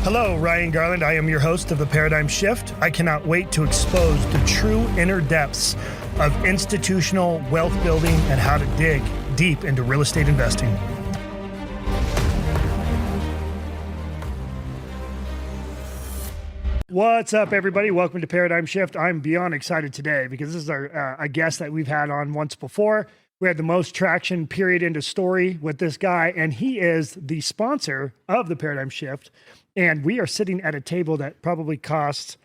Hello, Ryan Garland. I am your host of the Paradyme Shift. I cannot wait to expose the true inner depths of institutional wealth building and how to dig deep into real estate investing. What's up, everybody? Welcome to Paradyme Shift. I'm beyond excited today because this is a guest that we've had on once before. We had the most traction period into story with this guy, and he is the sponsor of the Paradyme Shift. And we are sitting at a table that probably costs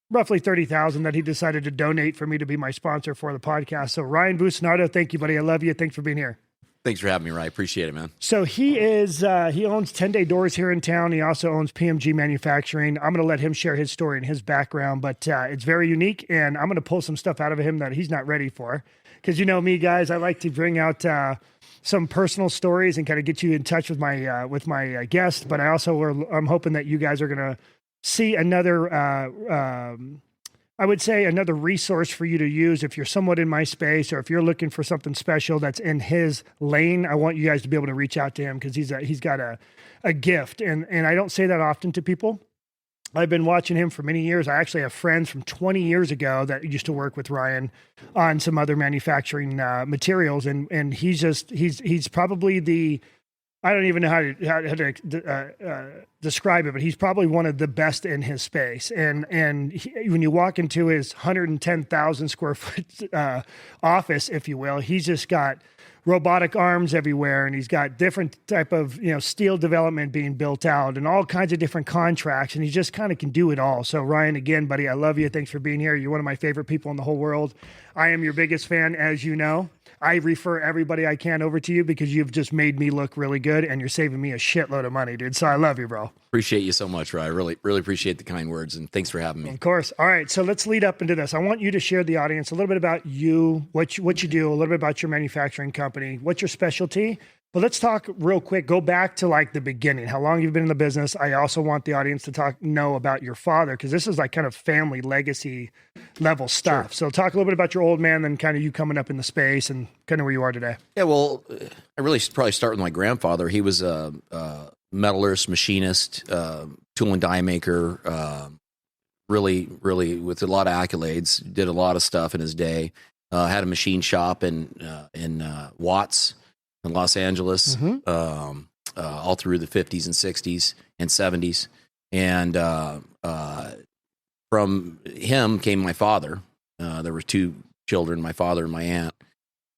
roughly $30,000 that he decided to donate for me to be my sponsor for the podcast. So Ryan Busnardo, thank you, buddy. I love you. Thanks for being here. Thanks for having me, Ryan. Appreciate it, man. So he owns 10-Day Doors here in town. He also owns PMG Manufacturing. I'm going to let him share his story and his background, but it's very unique, and I'm going to pull some stuff out of him that he's not ready for. Because you know me, guys, I like to bring out some personal stories and kind of get you in touch with my guest. But I'm hoping that you guys are going to see another, I would say, another resource for you to use if you're somewhat in my space, or if you're looking for something special that's in his lane. I want you guys to be able to reach out to him because he's got a gift, and I don't say that often to people. I've been watching him for many years. I actually have friends from 20 years ago that used to work with Ryan on some other manufacturing materials. And he's probably the, I don't even know how to describe it, but he's probably one of the best in his space. And when you walk into his 110,000 square foot office, if you will, he's just got robotic arms everywhere, and he's got different type of, steel development being built out and all kinds of different contracts, and he just kind of can do it all. So Ryan, again, buddy, I love you. Thanks for being here. You're one of my favorite people in the whole world. I am your biggest fan, as you know. I refer everybody I can over to you because you've just made me look really good, and you're saving me a shitload of money, dude. So I love you, bro. Appreciate you so much, Ryan. Really, really appreciate the kind words, and thanks for having me. Of course. All right, so let's lead up into this. I want you to share the audience a little bit about you, what you do, a little bit about your manufacturing company, what's your specialty. But let's talk real quick. Go back to like the beginning, how long you've been in the business. I also want the audience to know about your father, because this is like kind of family legacy level stuff. Sure. So talk a little bit about your old man, then kind of you coming up in the space and kind of where you are today. Yeah, well, I really probably start with my grandfather. He was a metallurgist, machinist, tool and die maker, really, really with a lot of accolades, did a lot of stuff in his day, had a machine shop in Watts, in Los Angeles, all through the 50s and 60s and 70s. And from him came my father. There were two children, my father and my aunt.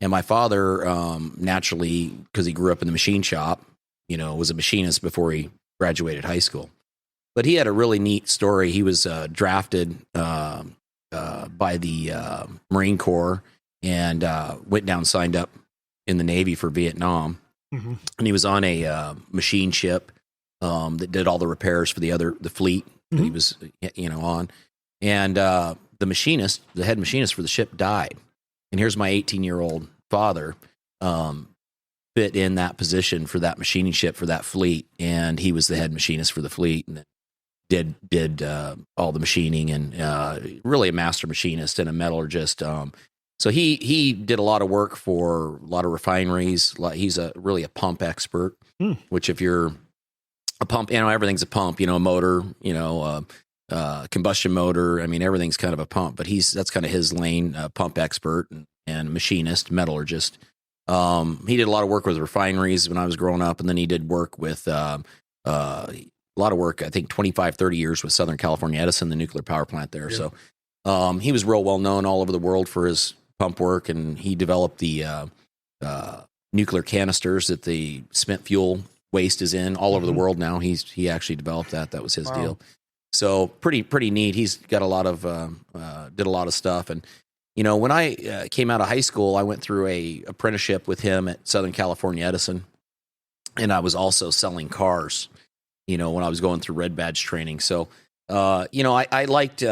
And my father, naturally, because he grew up in the machine shop, was a machinist before he graduated high school. But he had a really neat story. He was drafted by the Marine Corps and went down, signed up in the Navy for Vietnam. Mm-hmm. And he was on a machine ship that did all the repairs for the fleet that he was on. And the head machinist for the ship died. And here's my 18-year-old father fit in that position for that machining ship for that fleet, and he was the head machinist for the fleet and did all the machining, and really a master machinist and a metallurgist. So he did a lot of work for a lot of refineries. He's really a pump expert, which if you're a pump, everything's a pump, a motor, combustion motor. I mean, everything's kind of a pump, but that's kind of his lane, pump expert and machinist, metallurgist. He did a lot of work with refineries when I was growing up, and then he did work with a lot of work, I think 25, 30 years with Southern California Edison, the nuclear power plant there. Yeah. So he was real well known all over the world for his pump work, and he developed the nuclear canisters that the spent fuel waste is in all over the world now. He actually developed that. That was his deal. So pretty neat. He's got a lot of did a lot of stuff. And when I came out of high school, I went through a apprenticeship with him at Southern California Edison, and I was also selling cars. When I was going through red badge training. So I liked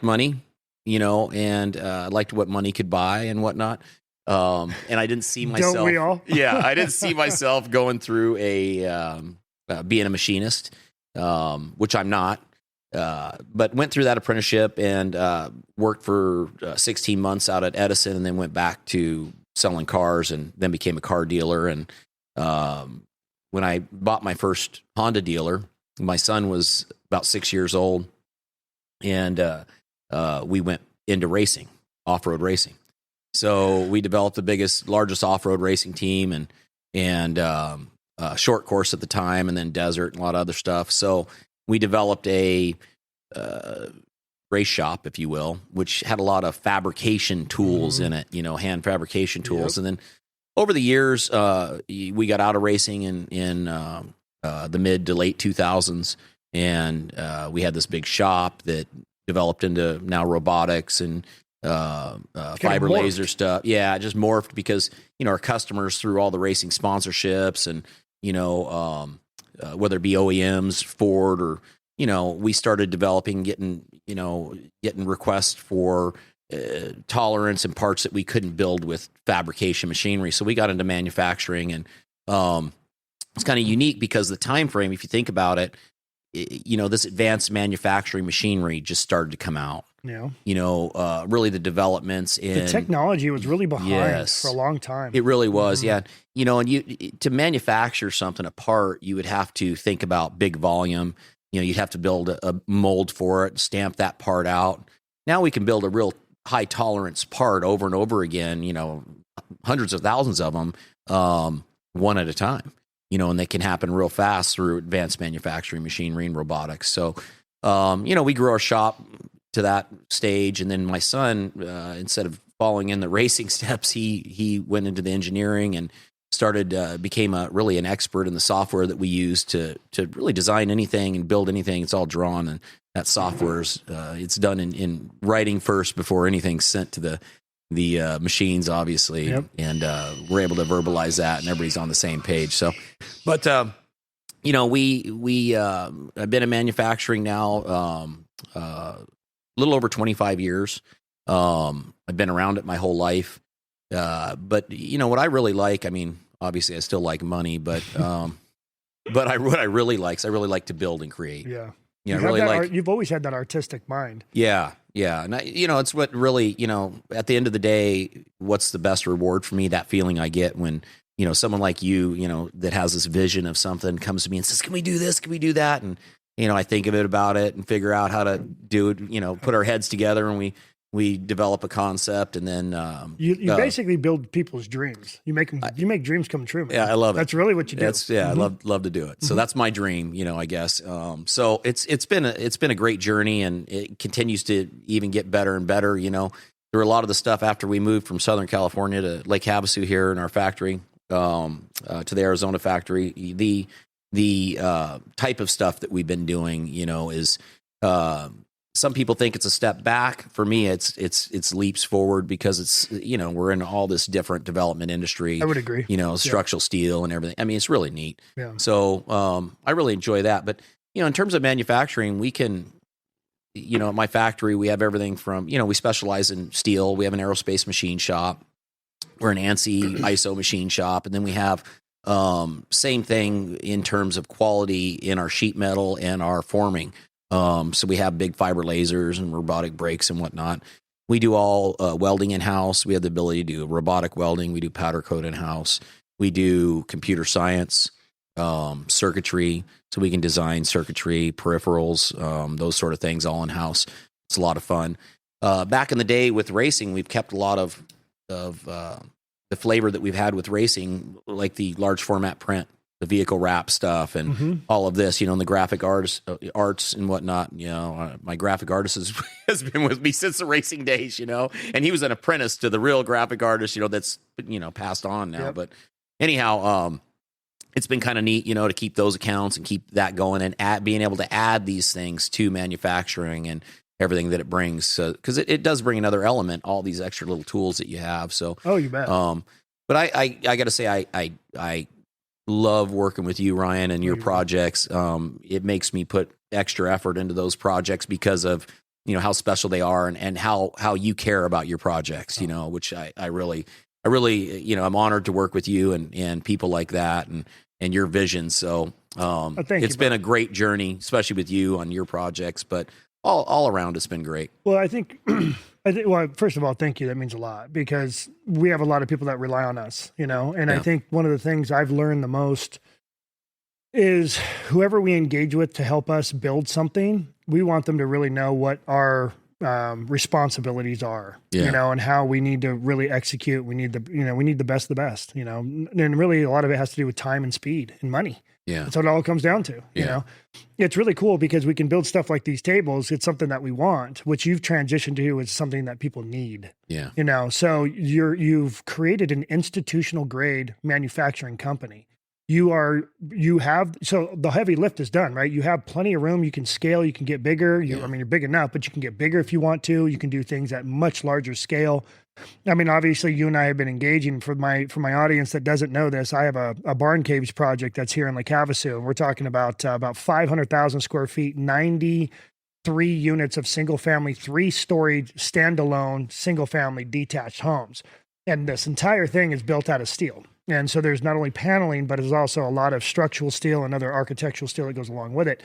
money. And I liked what money could buy and whatnot. And I didn't see myself. Don't we all? Yeah, I didn't see myself going through being a machinist, which I'm not. But went through that apprenticeship and worked for 16 months out at Edison, and then went back to selling cars, and then became a car dealer. And when I bought my first Honda dealer, my son was about 6 years old, and we went into racing, off-road racing. So we developed the largest off-road racing team, and short course at the time, and then desert and a lot of other stuff. So we developed a race shop, if you will, which had a lot of fabrication tools in it, hand fabrication tools. And then over the years, we got out of racing in the mid to late 2000s, and we had this big shop that developed into now robotics and fiber laser stuff. Yeah, it just morphed because, our customers through all the racing sponsorships and, whether it be OEMs, Ford, or, we started developing, getting requests for tolerance and parts that we couldn't build with fabrication machinery. So we got into manufacturing, and it's kind of unique because the time frame, if you think about it, this advanced manufacturing machinery just started to come out. Yeah. Really the developments in the technology was really behind for a long time. It really was. Yeah. And to manufacture something apart, you would have to think about big volume. You'd have to build a mold for it, stamp that part out. Now we can build a real high tolerance part over and over again, hundreds of thousands of them, one at a time, and they can happen real fast through advanced manufacturing machinery and robotics. So, we grew our shop to that stage. And then my son, instead of following in the racing steps, he went into the engineering and became really an expert in the software that we use to really design anything and build anything. It's all drawn, and that software's it's done in writing first before anything's sent to the machines, obviously. Yep. And we're able to verbalize that, and everybody's on the same page. So, but we I've been in manufacturing now a little over 25 years. I've been around it my whole life. But what I really like, obviously I still like money, but what I really like is to build and create. Yeah. You've always had that artistic mind. Yeah. Yeah. And it's what really, at the end of the day, what's the best reward for me? That feeling I get when, someone like you, that has this vision of something comes to me and says, can we do this? Can we do that? And, I think of it about it and figure out how to do it, put our heads together, and we develop a concept, and then you basically build people's dreams. You make dreams come true, man. Yeah, I love it. That's really what you do. I love to do it. So that's my dream, I guess. So it's been a great journey, and it continues to even get better and better. There were a lot of the stuff after we moved from Southern California to Lake Havasu here in our factory, to the Arizona factory. The type of stuff that we've been doing, is. Some people think it's a step back. For me, it's leaps forward, because it's, we're in all this different development industry. I would agree. Structural steel and everything. It's really neat. Yeah. So I really enjoy that. But, in terms of manufacturing, we can, at my factory, we have everything from, we specialize in steel. We have an aerospace machine shop. We're an ANSI ISO machine shop. And then we have same thing in terms of quality in our sheet metal and our forming. So we have big fiber lasers and robotic brakes and whatnot. We do all welding in-house. We have the ability to do robotic welding. We do powder coat in-house. We do computer science, circuitry, so we can design circuitry, peripherals, those sort of things all in-house. It's a lot of fun. Back in the day with racing, we've kept a lot of the flavor that we've had with racing, like the large format print, the vehicle wrap stuff, and all of this, and the graphic arts and whatnot. My graphic artist has been with me since the racing days, and he was an apprentice to the real graphic artist, that's, passed on now. Yep. But anyhow, it's been kind of neat, to keep those accounts and keep that going, and being able to add these things to manufacturing and everything that it brings. Because it does bring another element, all these extra little tools that you have. So, oh, you bet. But I got to say, I love working with you, Ryan, and your projects. It makes me put extra effort into those projects because of, how special they are, and how you care about your projects, which I really, I'm honored to work with you and people like that, and your vision. So, it's been a great journey, especially with you on your projects, but all around it's been great. Well, I think, well, first of all, thank you. That means a lot, because we have a lot of people that rely on us, and I think one of the things I've learned the most is whoever we engage with to help us build something, we want them to really know what our responsibilities are, and how we need to really execute. We need the best of the best, and really a lot of it has to do with time and speed and money. Yeah. That's what it all comes down to. It's really cool because we can build stuff like these tables. It's something that we want, which you've transitioned to is something that people need. Yeah. So you've created an institutional grade manufacturing company. So the heavy lift is done, right? You have plenty of room. You can scale, you can get bigger. You're big enough, but you can get bigger if you want to. You can do things at much larger scale. I mean, obviously you and I have been engaging. For my audience that doesn't know this, I have a barn caves project that's here in Lake Havasu. And we're talking about 500,000 square feet, 93 units of single family, 3-story standalone single family detached homes. And this entire thing is built out of steel. And so there's not only paneling, but there's also a lot of structural steel and other architectural steel that goes along with it.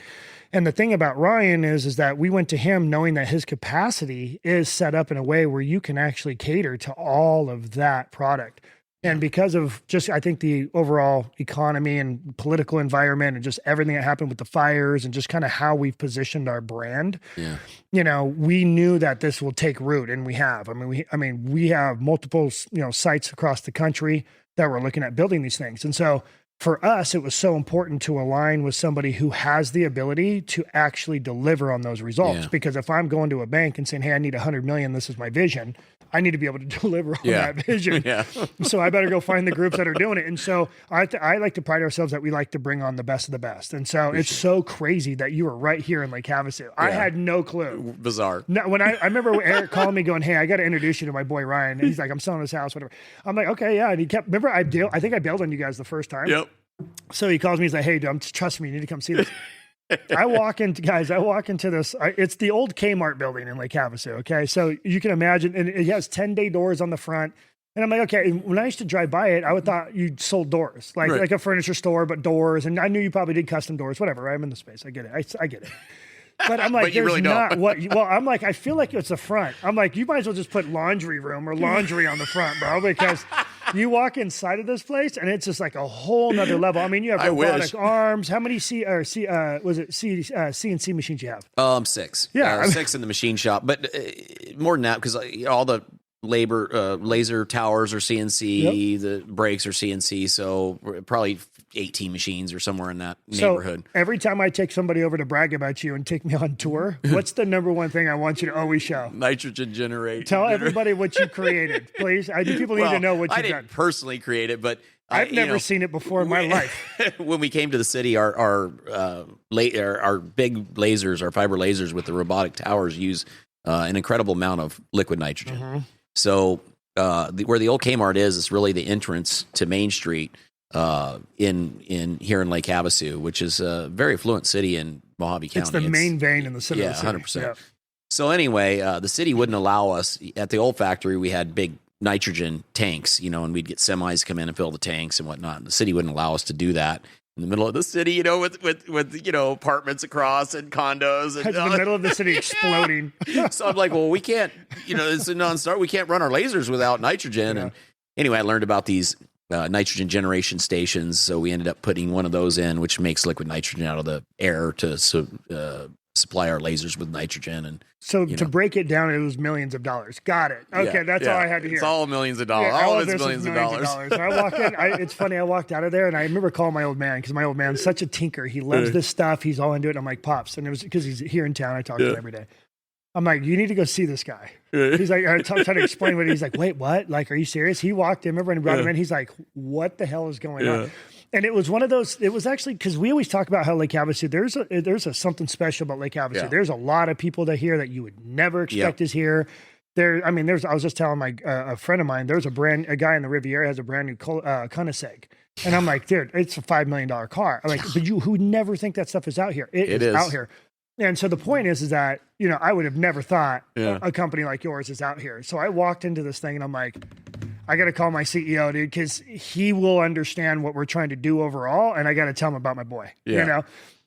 And the thing about Ryan is that we went to him knowing that his capacity is set up in a way where you can actually cater to all of that product. And because of just, I think, the overall economy and political environment and just everything that happened with the fires and just kind of how we've positioned our brand, we knew that this will take root, and we have. We have multiple, sites across the country that we're looking at building these things. And so for us, it was so important to align with somebody who has the ability to actually deliver on those results. Because if I'm going to a bank and saying, hey, I need 100 million, this is my vision, I need to be able to deliver on that vision. So I better go find the groups that are doing it. And so I like to pride ourselves that we like to bring on the best of the best. And so it's so crazy that you were right here in Lake Havasu. I had no clue. Bizarre. No, when I remember Eric calling me going, hey, I got to introduce you to my boy Ryan. And he's like, I'm selling this house, whatever. I'm like, okay, yeah. And he kept, remember I think I bailed on you guys the first time. Yep. So he calls me, he's like, hey, dude, trust me, you need to come see this. I walk into this, it's the old Kmart building in Lake Havasu. Okay. So you can imagine, and it has 10-day doors on the front. And I'm like, okay. And when I used to drive by it, I would thought you sold doors, like a furniture store, but doors. And I knew you probably did custom doors, whatever. Right? I'm in the space. I get it. I get it. But I'm like, but you there's really not don't. well, I'm like, I feel like it's the front. I'm like, you might as well just put laundry room or laundry on the front, bro, because you walk inside of this place and it's just like a whole nother level. I mean, you have robotic arms. How many CNC machines you have? 6. Yeah. 6 in the machine shop, but more than that, because all the laser towers are CNC, the brakes are CNC, so probably 18 machines or somewhere in that neighborhood. So every time I take somebody over to brag about you and take me on tour, what's the number one thing I want you to always show? Nitrogen generate. Tell everybody what you created, please. People need to know what you've done. I didn't personally create it, but I've never seen it before in my life. When we came to the city, our big lasers, our fiber lasers with the robotic towers use an incredible amount of liquid nitrogen. Mm-hmm. So where the old Kmart is really the entrance to Main Street in here in Lake Havasu, which is a very affluent city in Mojave County. It's the main vein in the city. Yeah, 100%. Yeah. So anyway, the city wouldn't allow us at the old factory. We had big nitrogen tanks, and we'd get semis come in and fill the tanks and whatnot. And the city wouldn't allow us to do that in the middle of the city, with apartments across and condos. And, in the middle of the city exploding. So I'm like, well, we can't, it's a non-start. We can't run our lasers without nitrogen. Yeah. And anyway, I learned about these nitrogen generation stations. So we ended up putting one of those in, which makes liquid nitrogen out of the air to supply our lasers with nitrogen. And so to break it down, it was millions of dollars. Got it. Okay, that's all I had to hear. It's all millions of dollars. All of it's millions of dollars. I walk in. It's funny. I walked out of there, and I remember calling my old man because my old man's such a tinker. He loves this stuff. He's all into it. And I'm like, Pops, and it was because he's here in town. I talk to him every day. I'm like, you need to go see this guy. He's like, I'm trying to explain what he's like. Wait, what? Like, are you serious? He walked in, remember, and brought him in. He's like, what the hell is going on? And it was one of those. It was actually because we always talk about how Lake Havasu. There's something special about Lake Havasu. Yeah. There's a lot of people that here that you would never expect is here. I was just telling a friend of mine. There's a guy in the Riviera has a brand new Koenigsegg. And I'm like, dude, it's a $5 million car. I'm like, but you who would never think that stuff is out here. It is out here. And so the point is that, I would have never thought a company like yours is out here. So I walked into this thing and I'm like, I got to call my CEO, dude, because he will understand what we're trying to do overall. And I got to tell him about my boy,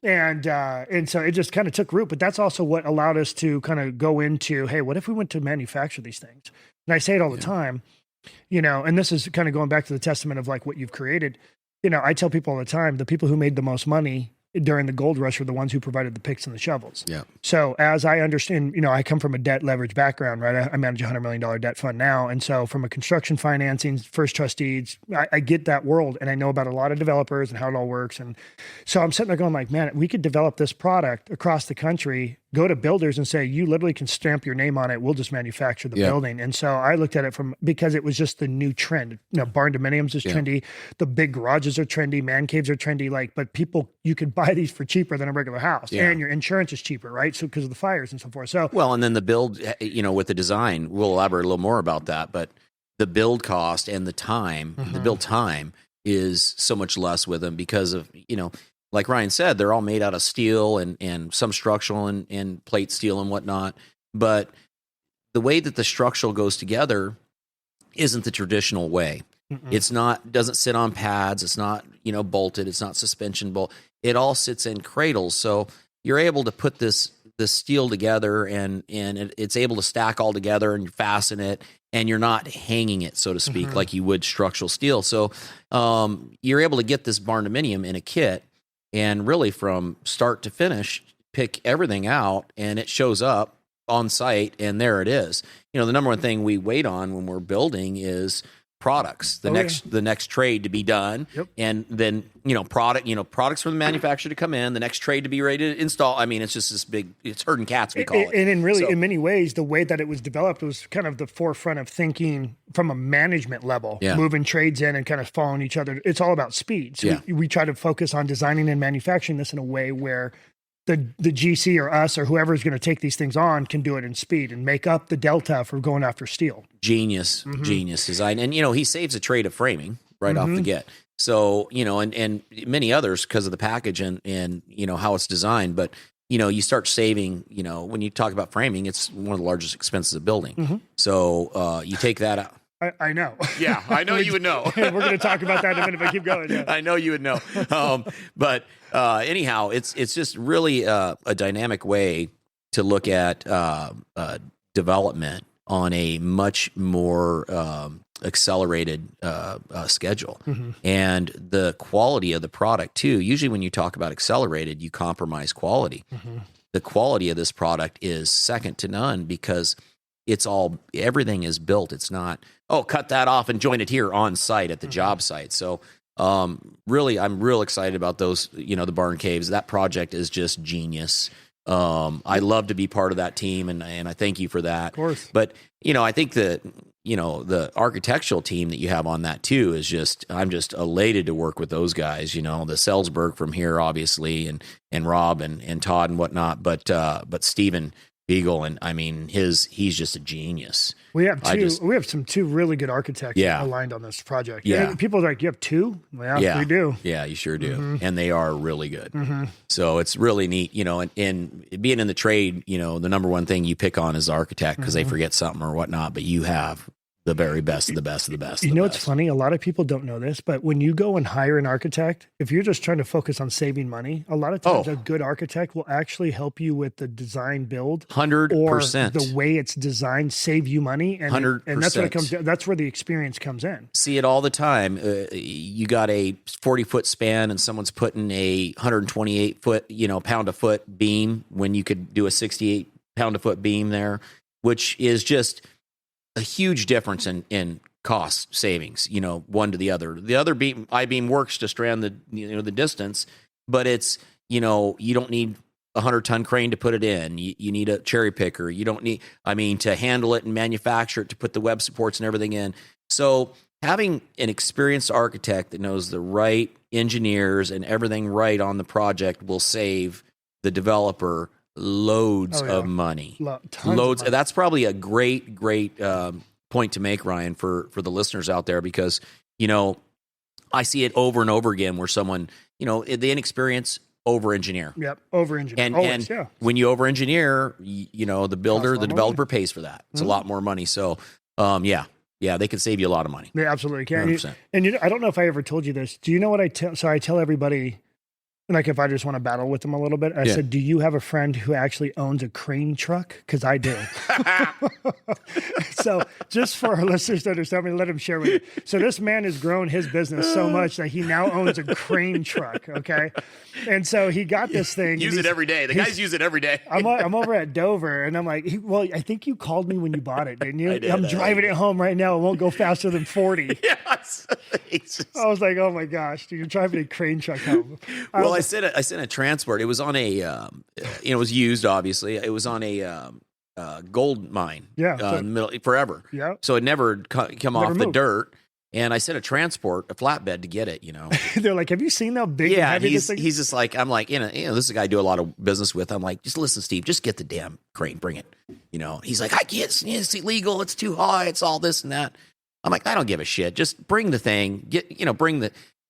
And so it just kind of took root. But that's also what allowed us to kind of go into, hey, what if we went to manufacture these things? And I say it all the time, and this is kind of going back to the testament of like what you've created. I tell people all the time, the people who made the most money during the gold rush were the ones who provided the picks and the shovels. Yeah. So as I understand, I come from a debt leverage background, right? I manage $100 million debt fund now. And so from a construction financing, first trust deeds, I get that world and I know about a lot of developers and how it all works. And so I'm sitting there going like, man, we could develop this product across the country, go to builders and say, you literally can stamp your name on it. We'll just manufacture the building. And so I looked at it because it was just the new trend. Barn dominiums is trendy. The big garages are trendy. Man caves are trendy. But you could buy these for cheaper than a regular house and your insurance is cheaper, right? So because of the fires and so forth. So, well, and then the build, with the design, we'll elaborate a little more about that, but the build cost and the time, the build time is so much less with them because of, like Ryan said, they're all made out of steel and some structural and plate steel and whatnot. But the way that the structural goes together isn't the traditional way. It's not, doesn't sit on pads. It's not, bolted. It's not suspension bolt. It all sits in cradles. So you're able to put this steel together and it's able to stack all together and you fasten it and you're not hanging it, so to speak, like you would structural steel. So you're able to get this barn dominium in a kit and really from start to finish, pick everything out and it shows up on site and there it is. The number one thing we wait on when we're building is products, the next trade to be done. And then, products from the manufacturer to come in, the next trade to be ready to install. I mean, it's just this big, it's herding cats, we call it. And in many ways, the way that it was developed was kind of the forefront of thinking from a management level, moving trades in and kind of following each other. It's all about speed. So we try to focus on designing and manufacturing this in a way where the GC or us or whoever is going to take these things on can do it in speed and make up the delta for going after steel. Genius design. And, he saves a trade of framing right off the get. So, and many others because of the package and how it's designed. But, you start saving, when you talk about framing, it's one of the largest expenses of building. So you take that out. I know. Yeah, I know you would know. We're going to talk about that in a minute, but keep going. Yeah. I know you would know. But anyhow, it's just really a dynamic way to look at development on a much more accelerated schedule. And the quality of the product, too. Usually when you talk about accelerated, you compromise quality. The quality of this product is second to none because everything is built. It's not, cut that off and join it here on site at the job site. So really, I'm real excited about those, the barn caves. That project is just genius. I love to be part of that team and I thank you for that. Of course. But, I think that, the architectural team that you have on that too is I'm just elated to work with those guys, the Salzburg from here, obviously, and Rob and Todd and whatnot, but Stephen Beagle, and I mean, he's just a genius. We have two really good architects aligned on this project. And people are like, you have two? Yeah, we do. Yeah, you sure do. And they are really good. So it's really neat, and being in the trade, the number one thing you pick on is the architect because they forget something or whatnot, but you have the very best of the best of the best. It's funny. A lot of people don't know this, but when you go and hire an architect, if you're just trying to focus on saving money, a lot of times a good architect will actually help you with the design build. 100%. Or the way it's designed, save you money. And 100%. And that's what it comes. That's where the experience comes in. See it all the time. You got a 40-foot span and someone's putting a 128-foot, pound a foot beam when you could do a 68 pound a foot beam there, which is just a huge difference in cost savings, one to the other. The other I-beam works to strand the distance, but it's, you don't need a 100-ton crane to put it in. You need a cherry picker. You don't need, to handle it and manufacture it, to put the web supports and everything in. So having an experienced architect that knows the right engineers and everything right on the project will save the developer loads of money. Loads. That's probably a great point to make, Ryan, for the listeners out there, because I see it over and over again where someone, the inexperience over-engineer. Yep, over-engineer. And when you over-engineer, the builder, the developer pays for that. It's a lot more money. So, they can save you a lot of money. They absolutely can. And I don't know if I ever told you this. Do you know what I tell? So I tell everybody, like if I just want to battle with him a little bit, I said, do you have a friend who actually owns a crane truck? Because I do. So just for our listeners to understand, let him share with you. So this man has grown his business so much that he now owns a crane truck. Okay. And so he got this thing. Use it every day. The guys use it every day. I'm over at Dover and I'm like, well, I think you called me when you bought it, didn't you? I did. I'm driving it home right now. It won't go faster than 40. Yes. I was like, oh my gosh, dude, you're driving a crane truck home. Well, I sent a transport. It was on a, it was used, obviously. It was on a gold mine. Yeah. In the middle forever. Yeah. So it never come off the dirt. And I sent a transport, a flatbed to get it, They're like, have you seen how big and heavy this thing is? He's just like, I'm like, this is a guy I do a lot of business with. I'm like, just listen, Steve, just get the damn crane, bring it. He's like, I can't, it's illegal, it's too high, it's all this and that. I'm like, I don't give a shit. Just bring the thing,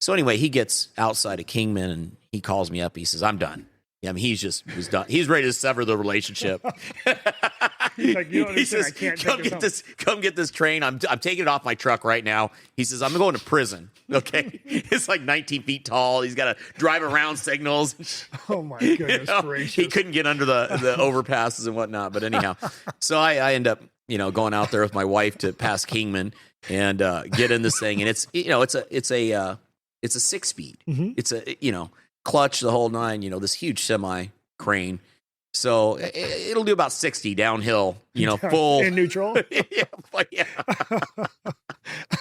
So anyway, he gets outside of Kingman and he calls me up. He says, I'm done. Yeah, I mean, he's done. He's ready to sever the relationship. He's like, you don't understand, he says, I can't come get this train. I'm taking it off my truck right now. He says, I'm going to prison. Okay. It's like 19 feet tall. He's got to drive around signals. Oh my goodness gracious. He couldn't get under the overpasses and whatnot. But anyhow, so I end up, going out there with my wife to pass Kingman and get in this thing. And it's a 6-speed. Mm-hmm. It's a, clutch the whole nine, this huge semi crane. So it'll do about 60 downhill, full in neutral. yeah.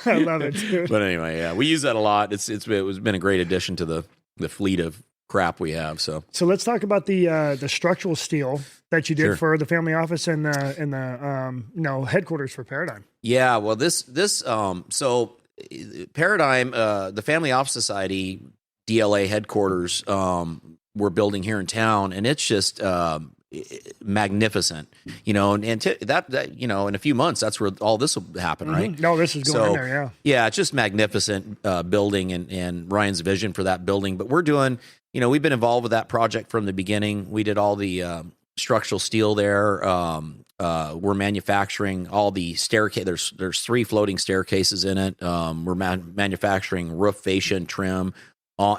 I love it, dude. But anyway, we use that a lot. It was been a great addition to the fleet of crap we have. So let's talk about the structural steel that you did for the family office and the headquarters for Paradyme. Yeah, well, this so Paradyme, the Family Office Society DLA headquarters, we're building here in town, and it's just magnificent, and that in a few months, that's where all this will happen, right? No, this is going in there, yeah. Yeah, it's just magnificent building and Ryan's vision for that building. But we're doing, we've been involved with that project from the beginning. We did all the structural steel there. We're manufacturing all the staircase. There's 3 floating staircases in it. We're manufacturing roof fascia and trim.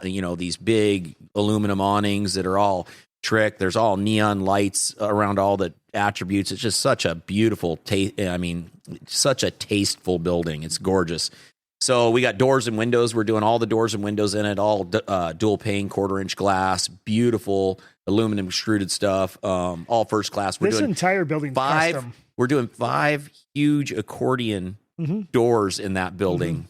These big aluminum awnings that are all trick. There's all neon lights around all the attributes. It's just such a beautiful such a tasteful building. It's gorgeous. So we got doors and windows. We're doing all the doors and windows in it, all dual pane, 1/4-inch glass, beautiful aluminum extruded stuff, all first class. We're doing entire building custom. We're doing 5 huge accordion doors in that building.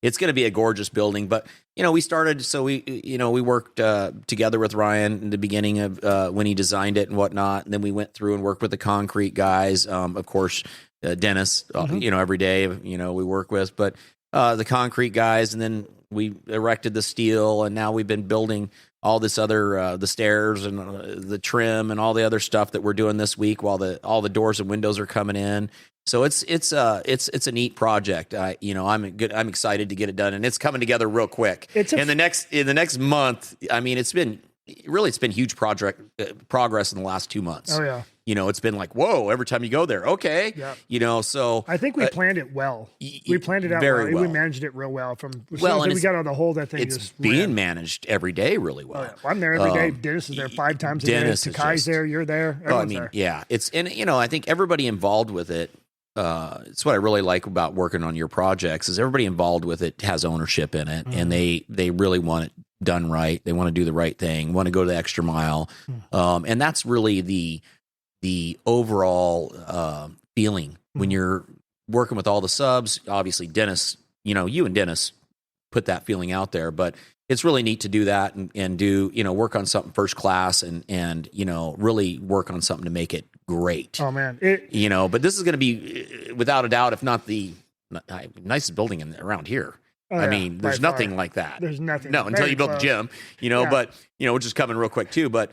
It's going to be a gorgeous building, but we started. So we worked together with Ryan in the beginning of when he designed it and whatnot, and then we went through and worked with the concrete guys. Of course, Dennis. Every day we work with, but the concrete guys, and then we erected the steel, and now we've been building all this other the stairs and the trim and all the other stuff that we're doing this week while all the doors and windows are coming in. So it's a neat project. I'm excited to get it done, and it's coming together real quick. In the next month. I mean, it's been huge progress in the last 2 months. Oh yeah. It's been like, whoa, every time you go there. Okay. Yeah. So I think we planned it well. We planned it out very well. We managed it real well. We got on the whole, that thing it's just being managed every day really well. Oh, yeah. Well, I'm there every day. Dennis is there 5 times a day. Takai's there. You're there. Everyone's there. Yeah. I think everybody involved with it. It's what I really like about working on your projects is everybody involved with it has ownership in it, and they really want it done right. They want to do the right thing, want to go the extra mile. And that's really the overall feeling when you're working with all the subs. Obviously, Dennis, you and Dennis put that feeling out there, but it's really neat to do that and do, work on something first class and really work on something to make it great. Oh man. But this is going to be without a doubt, if not the nicest building around here. I mean, there's nothing like that. There's nothing. No, until you build the gym, but, which is coming real quick too. But,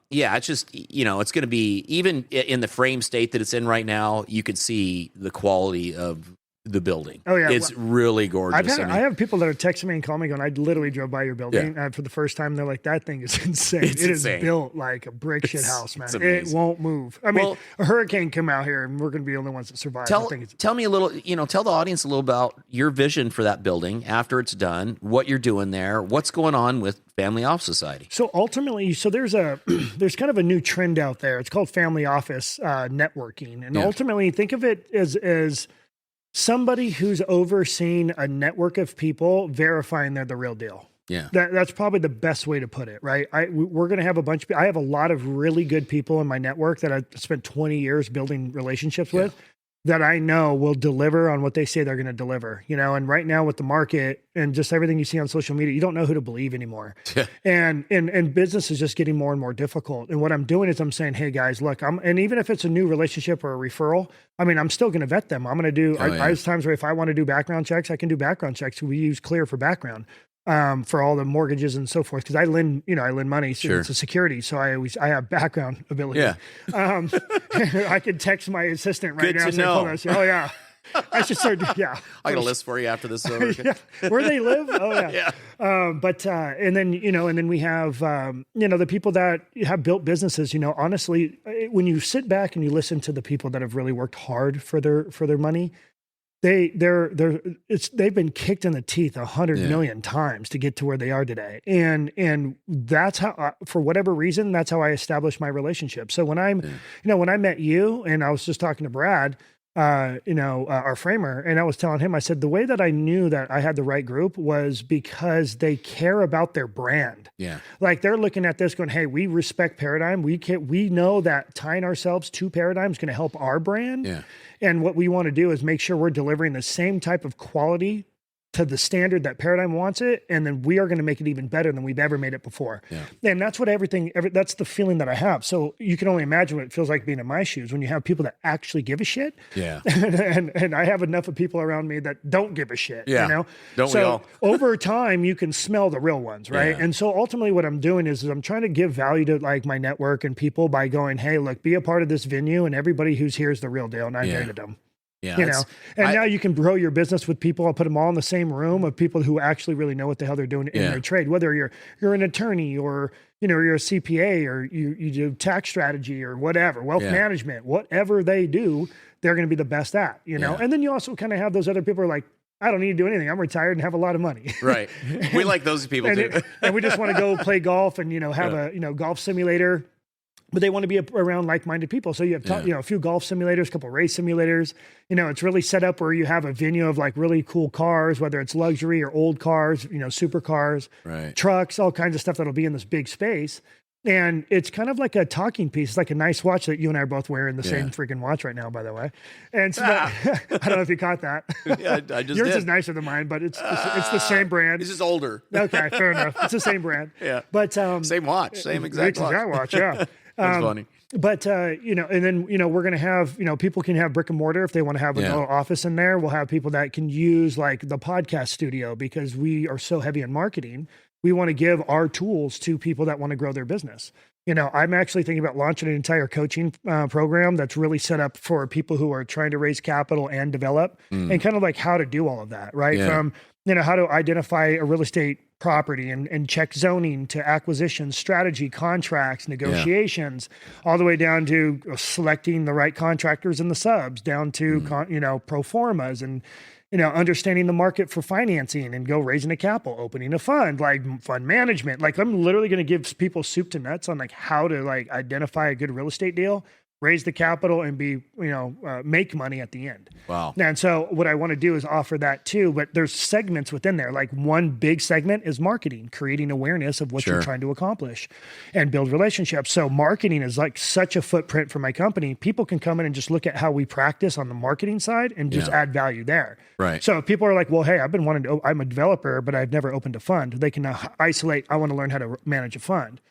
it's just, it's going to be, even in the frame state that it's in right now, you can see the quality of the building. Oh, yeah. It's really gorgeous. I have people that are texting me and calling me going, I literally drove by your building for the first time. They're like, that thing is insane. It is built like a brick shit house, man. It won't move. I mean, a hurricane come out here and we're going to be the only ones that survive. Tell me a little, tell the audience a little about your vision for that building after it's done, what you're doing there, what's going on with Family Office Society. So ultimately, there's kind of a new trend out there. It's called family office networking. And ultimately think of it as somebody who's overseeing a network of people verifying they're the real deal. Yeah. That's probably the best way to put it, right? We're going to have I have a lot of really good people in my network that I've spent 20 years building relationships with that I know will deliver on what they say they're going to deliver, and right now with the market and just everything you see on social media, you don't know who to believe anymore. And business is just getting more and more difficult. And what I'm doing is I'm saying, hey guys, look, and even if it's a new relationship or a referral, I mean, I'm still going to vet them. I'm going to do, there's times where if I want to do background checks, I can do background checks. We use Clear for background. For all the mortgages and so forth, because I lend money, so it's a security. So I have background ability. Yeah. I could text my assistant right now. Oh yeah. I should start. Yeah. I got a list for you after this is over. Where they live. Oh yeah. And then we have, the people that have built businesses, honestly, when you sit back and you listen to the people that have really worked hard for their money, they've been kicked in the teeth 100 million times to get to where they are today. And that's how, for whatever reason, that's how I established my relationship. So when when I met you and I was just talking to Brad, our framer, and I was telling him, I said, the way that I knew that I had the right group was because they care about their brand. Yeah. Like they're looking at this going, hey, we respect Paradyme. We know that tying ourselves to Paradyme is going to help our brand. Yeah. And what we want to do is make sure we're delivering the same type of quality to the standard that Paradyme wants it. And then we are going to make it even better than we've ever made it before. Yeah. And that's what that's the feeling that I have. So you can only imagine what it feels like being in my shoes when you have people that actually give a shit. Yeah. and I have enough of people around me that don't give a shit, Don't we all? Over time, you can smell the real ones, right? Yeah. And so ultimately what I'm doing is I'm trying to give value to like my network and people by going, hey, look, be a part of this venue and everybody who's here is the real deal. And I hated them. Yeah, now you can grow your business with people. I'll put them all in the same room of people who actually really know what the hell they're doing in their trade, whether you're an attorney or, you're a CPA or you do tax strategy or whatever, wealth management, whatever they do, they're going to be the best at, and then you also kind of have those other people who are like, I don't need to do anything. I'm retired and have a lot of money. Right. We like those people too. And we just want to go play golf and, have a, golf simulator. But they want to be around like-minded people. So you have, a few golf simulators, a couple race simulators. It's really set up where you have a venue of like really cool cars, whether it's luxury or old cars, supercars, trucks, all kinds of stuff that'll be in this big space. And it's kind of like a talking piece. It's like a nice watch that you and I are both wearing the same freaking watch right now, by the way. And so I don't know if you caught that. Yeah, I just Yours did. is nicer than mine, but it's the same brand. This is older. Okay, fair enough. It's the same brand. Yeah. But same watch, same exact watch. Yeah. That's funny. But, and then, we're going to have, people can have brick and mortar if they want to have a little office in there. We'll have people that can use like the podcast studio because we are so heavy in marketing. We want to give our tools to people that want to grow their business. I'm actually thinking about launching an entire coaching program that's really set up for people who are trying to raise capital and develop and kind of like how to do all of that, right? Yeah. From, how to identify a real estate property and check zoning to acquisition, strategy, contracts, negotiations, all the way down to selecting the right contractors and the subs, down to, pro formas and, understanding the market for financing and go raising a capital, opening a fund, like fund management. Like I'm literally going to give people soup to nuts on like how to like identify a good real estate deal, raise the capital and be, make money at the end. Wow. And so what I want to do is offer that too, but there's segments within there. Like one big segment is marketing, creating awareness of what you're trying to accomplish and build relationships. So marketing is like such a footprint for my company. People can come in and just look at how we practice on the marketing side and just add value there. Right. So if people are like, well, hey, I'm a developer, but I've never opened a fund. They can isolate, I want to learn how to manage a fund.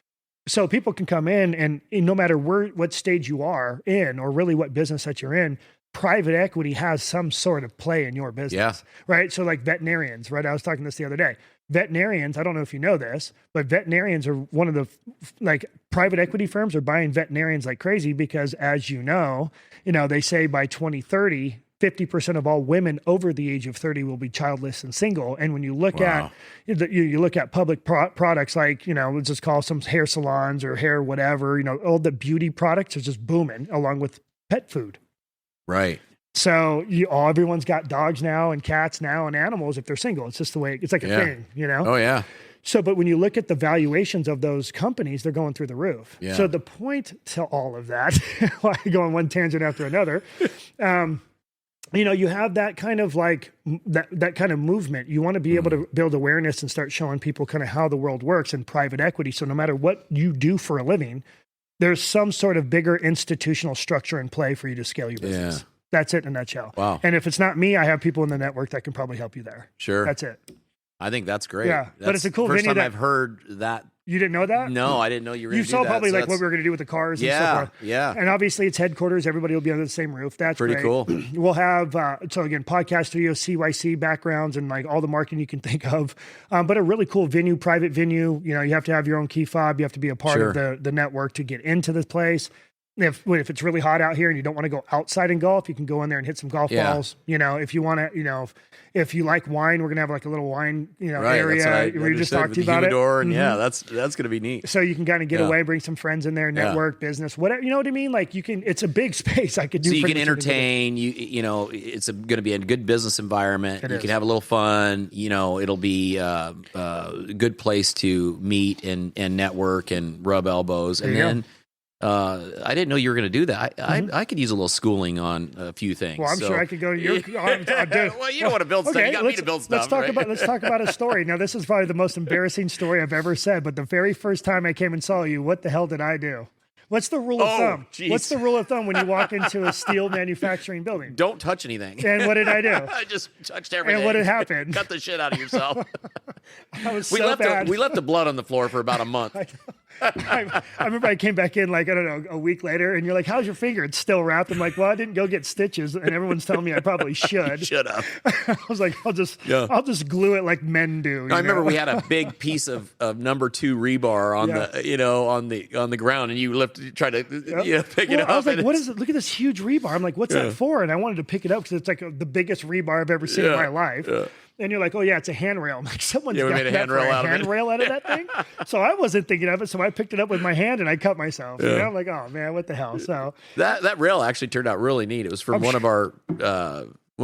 So people can come in and no matter what stage you are in, or really what business that you're in, private equity has some sort of play in your business, right? So like veterinarians, right? I was talking this the other day. Veterinarians, I don't know if you know this, but veterinarians are one of the, like private equity firms are buying veterinarians like crazy because as they say by 2030, 50% of all women over the age of 30 will be childless and single. And when you look at you look at public products like, let's just call some hair salons or hair whatever, all the beauty products are just booming along with pet food. Right. So everyone's got dogs now and cats now and animals if they're single. It's just the way it's like a thing, Oh yeah. So, but when you look at the valuations of those companies, they're going through the roof. Yeah. So the point to all of that, while I go on one tangent after another, you have that kind of like that kind of movement. You want to be able to build awareness and start showing people kind of how the world works in private equity. So no matter what you do for a living, there's some sort of bigger institutional structure in play for you to scale your business. Yeah. That's it in a nutshell. Wow. And if it's not me, I have people in the network that can probably help you there. Sure. That's it. I think that's great. Yeah. But it's a cool first venue time I've heard that. You didn't know that? No, I didn't know you were going to do that. You saw probably like what we were going to do with the cars and so forth. Yeah. And obviously it's headquarters. Everybody will be under the same roof. That's pretty great. cool. We'll have, so again, podcast studios, CYC backgrounds, and like all the marketing you can think of. But a really cool venue, private venue. You have to have your own key fob. You have to be a part of the network to get into this place. If it's really hot out here and you don't want to go outside and golf, you can go in there and hit some golf balls. If you want to, if you like wine, we're going to have like a little wine, area where you just talk to you about it. And that's going to be neat. So you can kind of get away, bring some friends in there, network, business, whatever, you know what I mean? Like it's a big space I could do. So you can entertain, it's going to be a good business environment. You can have a little fun, it'll be a good place to meet and network and rub elbows. And then, I didn't know you were going to do that. I could use a little schooling on a few things. Well, I'm sure I could go to your. Well, you don't want to build stuff. You got me to build stuff. Let's talk about a story. Now, this is probably the most embarrassing story I've ever said. But the very first time I came and saw you, what the hell did I do? What's the rule of thumb? Geez. What's the rule of thumb when you walk into a steel manufacturing building? Don't touch anything. And what did I do? I just touched everything. And what had happened? Cut the shit out of yourself. I was we left the blood on the floor for about a month. I remember I came back in like, I don't know, a week later and you're like, how's your finger? It's still wrapped. I'm like, well, I didn't go get stitches. And everyone's telling me I probably should. Shut up. I was like, I'll just glue it like men do. I remember we had a big piece of number 2 rebar on on the ground and you tried to pick it up. I was like, what is it? Look at this huge rebar. I'm like, what's that for? And I wanted to pick it up because it's like the biggest rebar I've ever seen in my life. Yeah. And you're like, oh yeah, it's a handrail. I'm like, someone's got made a handrail out of that thing. So I wasn't thinking of it. So I picked it up with my hand and I cut myself. I'm like, oh man, what the hell? So that rail actually turned out really neat. It was from one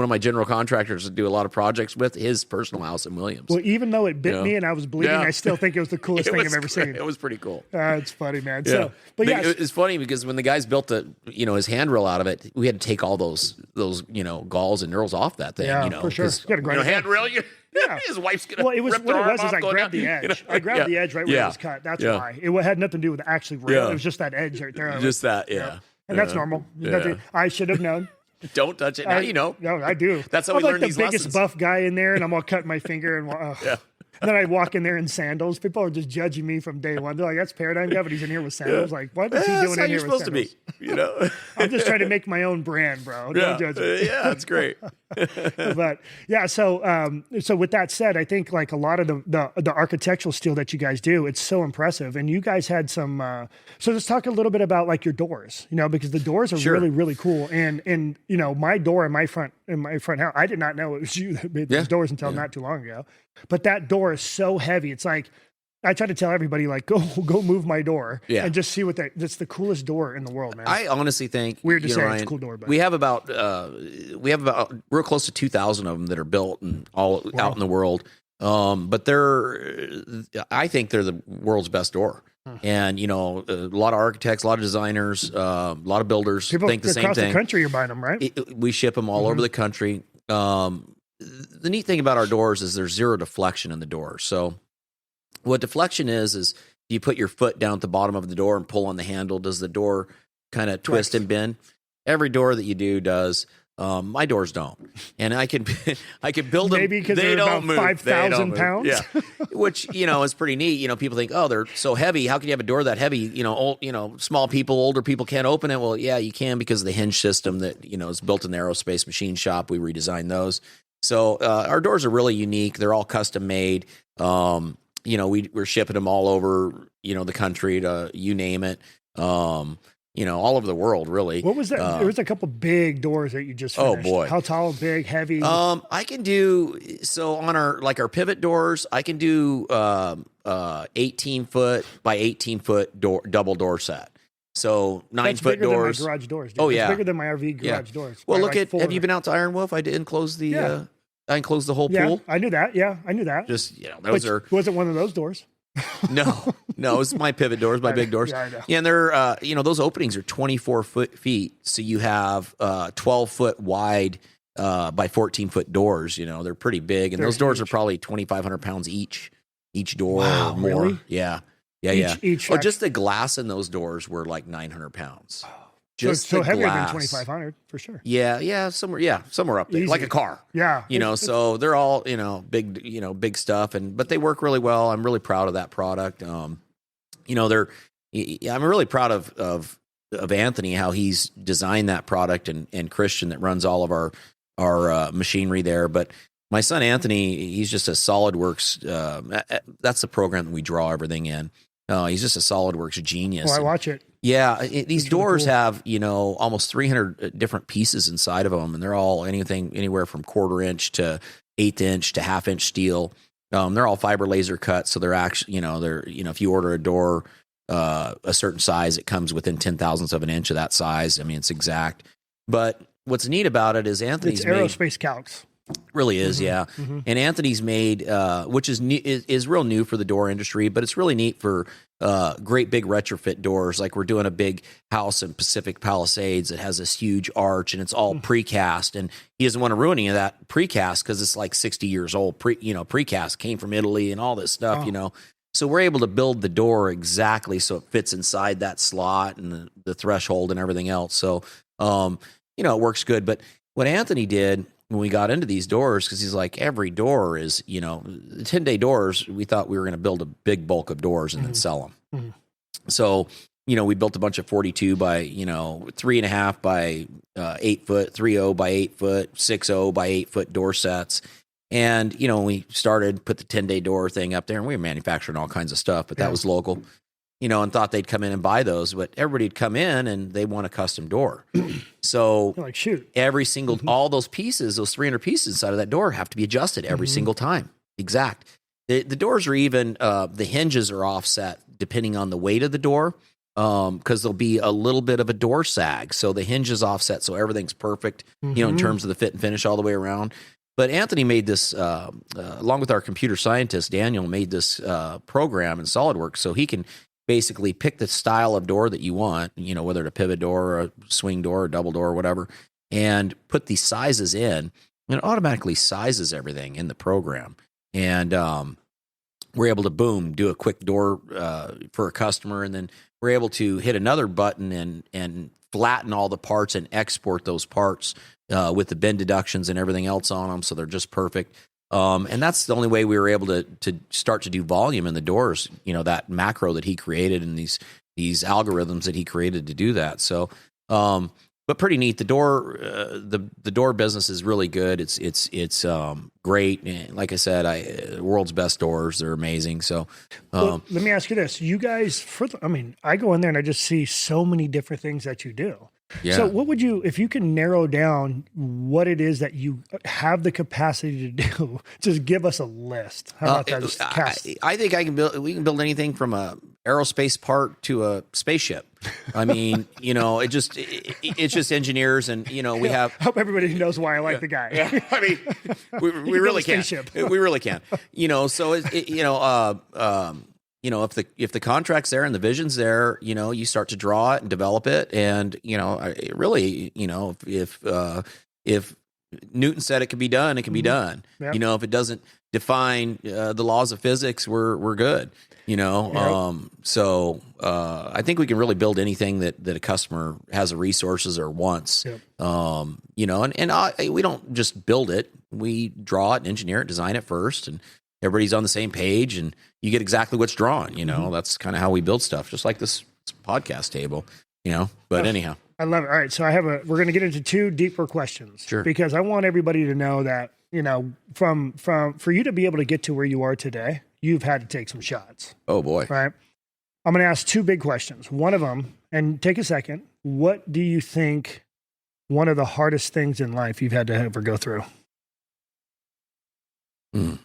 of my general contractors to do a lot of projects with, his personal house in Williams. Well, even though it bit me and I was bleeding, I still think it was the coolest thing I've ever seen. It was pretty cool. It's funny, man. Yeah. So, but it's funny because when the guys built his handrail out of it, we had to take all those galls and knurls off that thing. Yeah, for sure. You got to grind it. Handrail. His wife's gonna. Well, what it was is I grabbed the edge. I grabbed the edge right where it was cut. That's why it had nothing to do with actually rail. It was just that edge right there. Just that, yeah. And that's normal. I should have known. Don't touch it. Now you know. No, I do. That's how we learn these lessons. I'm like the biggest buff guy in there, and I'm all cutting my finger. And and then I walk in there in sandals. People are just judging me from day one. They're like, that's Paradyme guy, but he's in here with sandals. Like, what is he doing in here with sandals? That's how you're supposed to be, I'm just trying to make my own brand, bro. Don't judge me. Yeah, that's great. But yeah, so with that said, I think like a lot of the architectural steel that you guys do, it's so impressive. And you guys had some. So let's talk a little bit about like your doors, because the doors are really, really cool. And my door in my front house, I did not know it was you that made those doors until not too long ago. But that door is so heavy. It's like I try to tell everybody, like, go move my door and just see that's the coolest door in the world, man. I honestly think weird to say Ryan, it's a cool door, but we have about we're close to 2,000 of them that are built and all out in the world. But I think they're the world's best door. And a lot of architects, a lot of designers, a lot of builders think the same thing. Across the country, you're buying them, right? We ship them all over the country. The neat thing about our doors is there's zero deflection in the door. So what deflection is you put your foot down at the bottom of the door and pull on the handle. Does the door kind of twist and bend? Every door that you do does. My doors don't, and I can build them. Maybe because they don't move. 5,000 pounds. Yeah, which is pretty neat. People think, oh, they're so heavy. How can you have a door that heavy? Small people, older people can't open it. Well, yeah, you can because of the hinge system that is built in the aerospace machine shop. We redesigned those. So our doors are really unique. They're all custom made. We're shipping them all over the country to you name it. all over the world, really. What was that? There was a couple big doors that you just finished. Oh boy. How tall, big, heavy? I can do, so on our pivot doors, I can do 18 foot by 18 foot double door set. So 9-foot doors. Than my garage doors. Dude. Oh yeah. It's bigger than my RV garage doors. Well, look have you been out to Iron Wolf? I did enclose the, I enclosed the whole pool. I knew that. Yeah, I knew that. Just, those are. Wasn't one of those doors. No, it's my pivot doors, my big doors. Yeah, I know. Yeah, and they're, those openings are 24 feet. So you have 12 foot wide by 14 foot doors. They're pretty big. And those doors are probably 2,500 pounds each door or more. Really? Yeah. Each just the glass in those doors were like 900 pounds. Just so heavier than 2,500 for sure. Yeah, somewhere up there, Easy. Like a car. Yeah, so they're all big stuff, but they work really well. I'm really proud of that product. I'm really proud of Anthony, how he's designed that product, and Christian that runs all of our machinery there. But my son Anthony, he's just a SolidWorks. That's the program that we draw everything in. He's just a SolidWorks genius. Oh, I watch it. Yeah, these doors have, almost 300 different pieces inside of them, and they're all anywhere from 1/4 inch to 1/8 inch to 1/2 inch steel. They're all fiber laser cut, so they're actually, if you order a door a certain size, it comes within 10,000ths of an inch of that size. I mean, it's exact. But what's neat about it is Anthony's it's aerospace calcs. Really is, yeah. Mm-hmm. And Anthony's made, which is real new for the door industry, but it's really neat for great big retrofit doors. Like we're doing a big house in Pacific Palisades that has this huge arch, and it's all precast. And he doesn't want to ruin any of that precast because it's like 60 years old. Precast came from Italy and all this stuff. So we're able to build the door exactly so it fits inside that slot and the threshold and everything else. So it works good. But what Anthony did when we got into these doors, because he's like, every door is, the 10-day doors, we thought we were going to build a big bulk of doors and then sell them. So, we built a bunch of 42 by, 3.5 by 8 foot, 3.0 by 8 foot, 6.0 by 8 foot door sets. And, we put the 10-day door thing up there, and we were manufacturing all kinds of stuff, but that was local. And thought they'd come in and buy those, but everybody'd come in and they want a custom door. So you're like, shoot, every single, all those pieces, those 300 pieces inside of that door have to be adjusted every single time. Exact. The doors are even, the hinges are offset depending on the weight of the door. Cause there'll be a little bit of a door sag. So the hinge is offset. So everything's perfect, in terms of the fit and finish all the way around. But Anthony made this, along with our computer scientist, Daniel made this, program in SolidWorks so he can basically pick the style of door that you want, whether it's a pivot door or a swing door or double door or whatever, and put these sizes in, and it automatically sizes everything in the program. And we're able to, do a quick door for a customer, and then we're able to hit another button and flatten all the parts and export those parts with the bend deductions and everything else on them, so they're just perfect. And that's the only way we were able to start to do volume in the doors, that macro that he created and these algorithms that he created to do that. So, but pretty neat. The door business is really good. It's great. And like I said, world's best doors. They're amazing. So, let me ask you this: you guys, I go in there and I just see so many different things that you do. Yeah. So what would you, if you can narrow down what it is that you have the capacity to do, just give us a list. How about that? Just I think we can build anything from a aerospace part to a spaceship. I mean, it's just engineers, and we have. I hope everybody knows why I like the guy. Yeah. I mean, we really can. We really can. So if the contract's there and the vision's there, you start to draw it and develop it. And, if Newton said it can be done, it can be done. Yep. If it doesn't define the laws of physics, we're good. So I think we can really build anything that a customer has the resources or wants. Yep. We don't just build it. We draw it and engineer it, design it first, and everybody's on the same page, and you get exactly what's drawn. That's kind of how we build stuff, just like this podcast table. But anyhow, I love it. All right, so we're going to get into two deeper questions, sure, because I want everybody to know that for you to be able to get to where you are today, you've had to take some shots. Oh boy, right? I'm going to ask two big questions. One of them, and take a second. What do you think one of the hardest things in life you've had to ever go through? And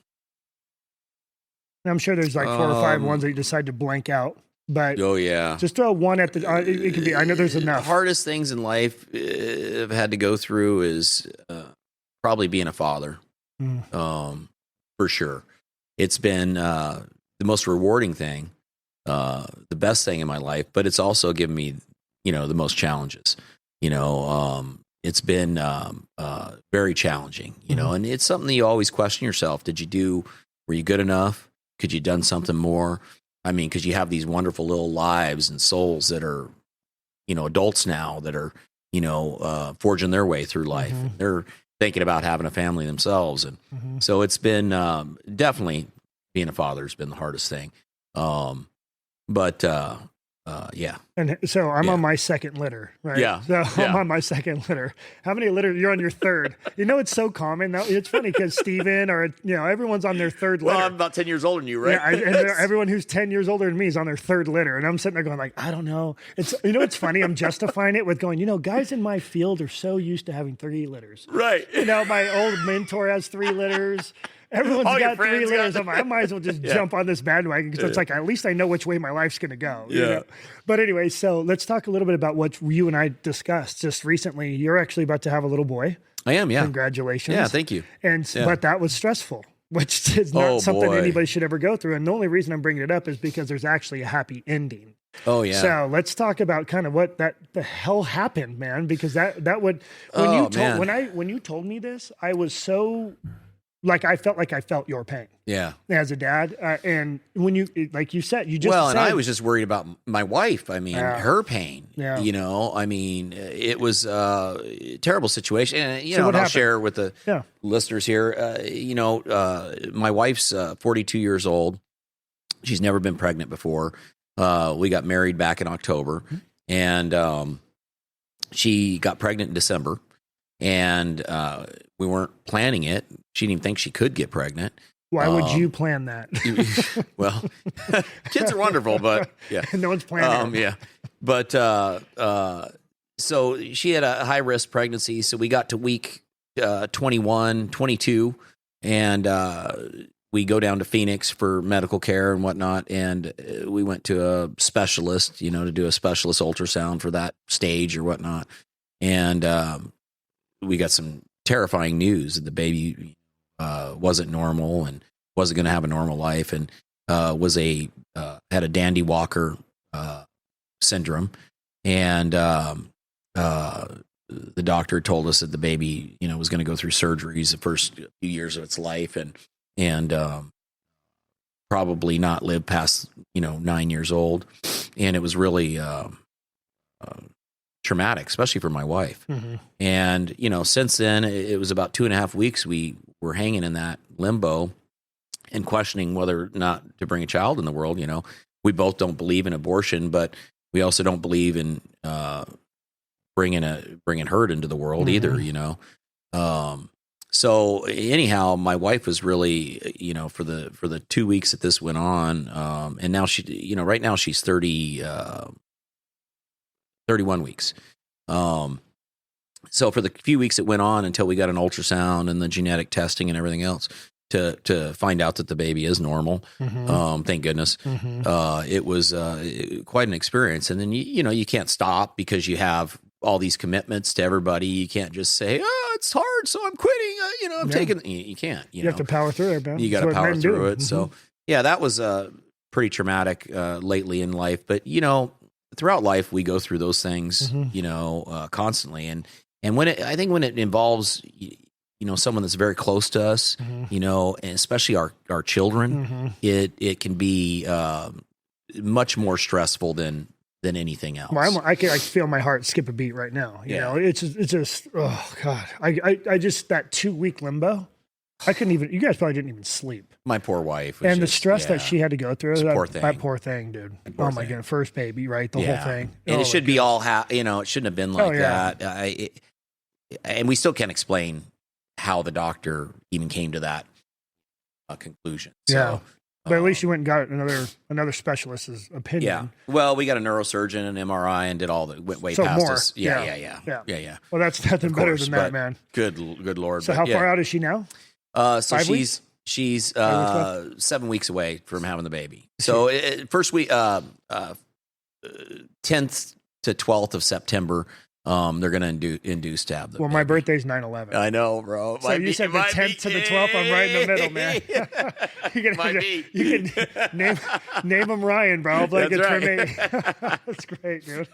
I'm sure there's like 4 or 5 ones that you decide to blank out. But oh yeah, just throw one at the. It could be. I know there's enough. The hardest things in life I've had to go through is probably being a father. For sure, it's been the most rewarding thing, the best thing in my life. But it's also given me, the most challenges. It's been very challenging. And it's something that you always question yourself. Were you good enough? Could you done something more? I mean, because you have these wonderful little lives and souls that are, adults now that are, forging their way through life. They're thinking about having a family themselves. And so it's been definitely being a father has been the hardest thing. Yeah. And so I'm on my second litter, right? Yeah. So I'm on my second litter. How many litters? You're on your third. It's so common. It's funny because Steven or, everyone's on their third litter. Well, I'm about 10 years older than you, right? Yeah, and everyone who's 10 years older than me is on their third litter. And I'm sitting there going like, I don't know. It's funny. I'm justifying it with going, guys in my field are so used to having 3 litters. Right. My old mentor has 3 litters. Everyone's got 3 litters. I'm like, I might as well just jump on this bandwagon because it's like, at least I know which way my life's going to go. Yeah. But anyway, so let's talk a little bit about what you and I discussed just recently. You're actually about to have a little boy. I am, yeah. Congratulations. Yeah, thank you. But that was stressful, which is not something anybody should ever go through. And the only reason I'm bringing it up is because there's actually a happy ending. Oh yeah. So let's talk about kind of what the hell happened, man, because that would when you told me this, I was so I felt your pain. Yeah. As a dad. And when you, like you said, and I was just worried about my wife. I mean, her pain, yeah. It was a terrible situation. And, and I'll share with the listeners here, my wife's 42 years old. She's never been pregnant before. We got married back in October and she got pregnant in December and we weren't planning it. She didn't even think she could get pregnant. Why would you plan that? Well, kids are wonderful, but yeah. No one's planning it. Yeah. But so she had a high risk pregnancy. So we got to week 21, 22, and we go down to Phoenix for medical care and whatnot. And we went to a specialist, to do a specialist ultrasound for that stage or whatnot. And we got some terrifying news that the baby wasn't normal and wasn't going to have a normal life and had a Dandy Walker syndrome. And the doctor told us that the baby, was going to go through surgeries the first few years of its life and probably not live past, 9 years old. And it was really traumatic, especially for my wife. And, since then, it was about 2.5 weeks we were hanging in that limbo and questioning whether or not to bring a child in the world. We both don't believe in abortion, but we also don't believe in bringing her into the world either, So anyhow, my wife was really, for the 2 weeks that this went on, and now she, right now she's 31 weeks. So for the few weeks it went on until we got an ultrasound and the genetic testing and everything else to find out that the baby is normal. Thank goodness. It was quite an experience. And then, you can't stop because you have all these commitments to everybody. You can't just say, oh, it's hard, so I'm quitting. I'm taking, you can't, you have to power through it, man. You got to power through it. So yeah, that was pretty traumatic lately in life, but throughout life, we go through those things, constantly. And when it involves, someone that's very close to us, and especially our children, it can be much more stressful than anything else. Well, I feel my heart skip a beat right now. You know, it's just, oh God, I just, that 2 week limbo, I couldn't even, you guys probably didn't even sleep. My poor wife. And the stress that she had to go through, that poor thing, dude. Poor my God, first baby, right? The whole thing. And it should be all, it shouldn't have been like that. And we still can't explain how the doctor even came to that conclusion. So, But at least you went and got another specialist's opinion. Yeah. Well, we got a neurosurgeon, an MRI, and did all the went way So past more. us. Yeah. Well, that's nothing better than that, but man. Good Lord. So how far out is she now? So 5 weeks? she's 7 weeks away from having the baby. So first week, 10th to 12th of September, they're going to induce to have the Well, baby. my birthday's 9/11. I know, bro. So you said the 10th to the 12th. I'm right in the middle, man. you can name him Ryan, bro. I'll play good for me. That's great, dude.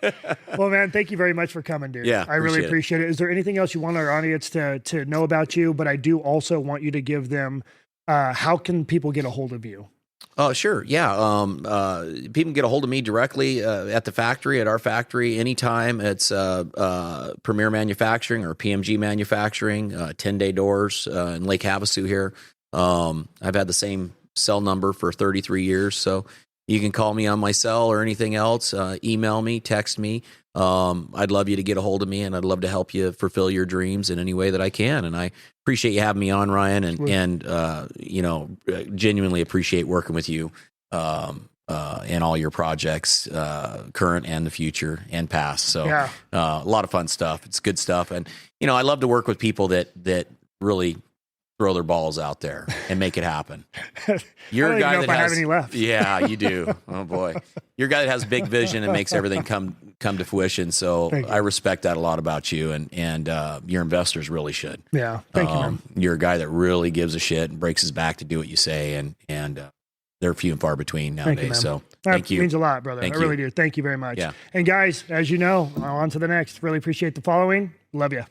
Well, man, thank you very much for coming, dude. Yeah, I really appreciate it. Is there anything else you want our audience to know about you? But I do also want you to give them how can people get a hold of you? Oh, sure. Yeah. People can get a hold of me directly at the factory, at our factory, anytime. It's Premier Manufacturing or PMG Manufacturing, 10-day doors in Lake Havasu here. I've had the same cell number for 33 years, so you can call me on my cell or anything else. Email me, text me. I'd love you to get a hold of me, and I'd love to help you fulfill your dreams in any way that I can. And I appreciate you having me on, Ryan, and genuinely appreciate working with you in all your projects, current and the future and past. So a lot of fun stuff. It's good stuff. And, I love to work with people that really throw their balls out there and make it happen. You're a guy that has any left. Yeah, you do. Oh boy. You're a guy that has big vision and makes everything come to fruition. So I respect that a lot about you, and your investors really should. Yeah. Thank you, man. You're a guy that really gives a shit and breaks his back to do what you say, and they're few and far between nowadays. Thank you. That means a lot, brother. I really do. Thank you very much. Yeah. And guys, as you know, on to the next. Really appreciate the following. Love you.